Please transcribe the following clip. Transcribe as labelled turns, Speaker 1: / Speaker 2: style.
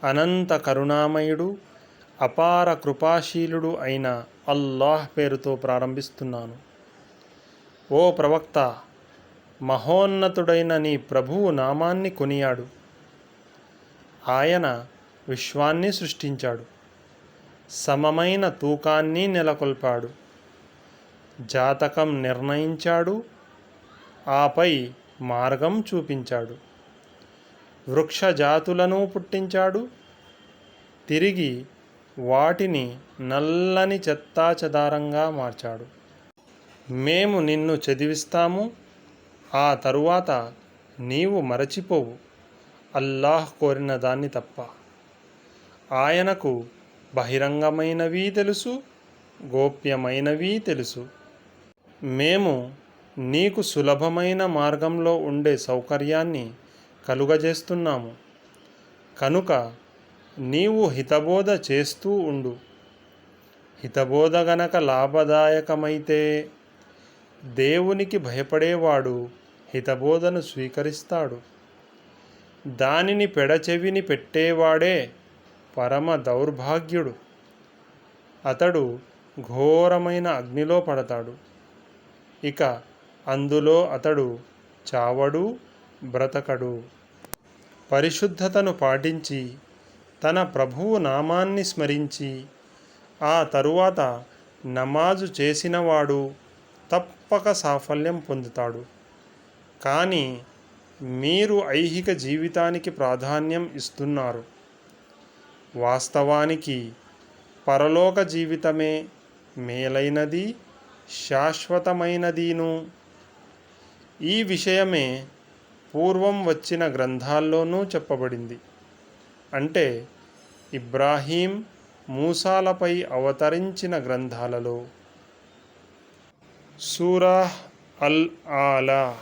Speaker 1: అనంత కరుణామయుడు, అపార కృపాశీలుడు అయిన అల్లాహ్ పేరుతో ప్రారంభిస్తున్నాను. ఓ ప్రవక్త, మహోన్నతుడైన నీ ప్రభువు నామాన్ని కొనియాడు. ఆయన విశ్వాన్ని సృష్టించాడు, సమమైన తూకాన్ని నెలకొల్పాడు, జాతకం నిర్ణయించాడు, ఆపై మార్గం చూపించాడు, వృక్షజాతులను పుట్టించాడు, తిరిగి వాటిని నల్లని చెత్తాచెదారంగా మార్చాడు. మేము నిన్ను చదివిస్తాము, ఆ తరువాత నీవు మరచిపోవు అల్లాహ్ కోరిన దాన్ని తప్ప. ఆయనకు బహిరంగమైనవి తెలుసు, గోప్యమైనవి తెలుసు. మేము నీకు సులభమైన మార్గంలో ఉండే సౌకర్యాన్ని కలుగజేస్తున్నాము కనుక నీవు హితబోధ చేస్తూ ఉండు. హితబోధ గనక లాభదాయకమైతే దేవునికి భయపడేవాడు హితబోధను స్వీకరిస్తాడు. దానిని పెడచెవిని పెట్టేవాడే పరమ దౌర్భాగ్యుడు. అతడు ఘోరమైన అగ్నిలో పడతాడు. ఇక అందులో అతడు చావడు, బ్రతకడు. పరిశుద్ధతను పాటించి తన ప్రభువు నామాన్ని స్మరించి ఆ తరువాత నమాజు చేసినవాడు తప్పక సాఫల్యం పొందుతాడు. కానీ మీరు ఐహిక జీవితానికి ప్రాధాన్యం ఇస్తున్నారు. వాస్తవానికి పరలోక జీవితమే మేలైనది, శాశ్వతమైనదీను. ఈ విషయమే పూర్వం వచ్చిన గ్రంథాల్లోనూ చెప్పబడింది. అంటే ఇబ్రాహీం, మూసాలపై అవతరించిన గ్రంథాలలో. సూరా అల్ ఆలా.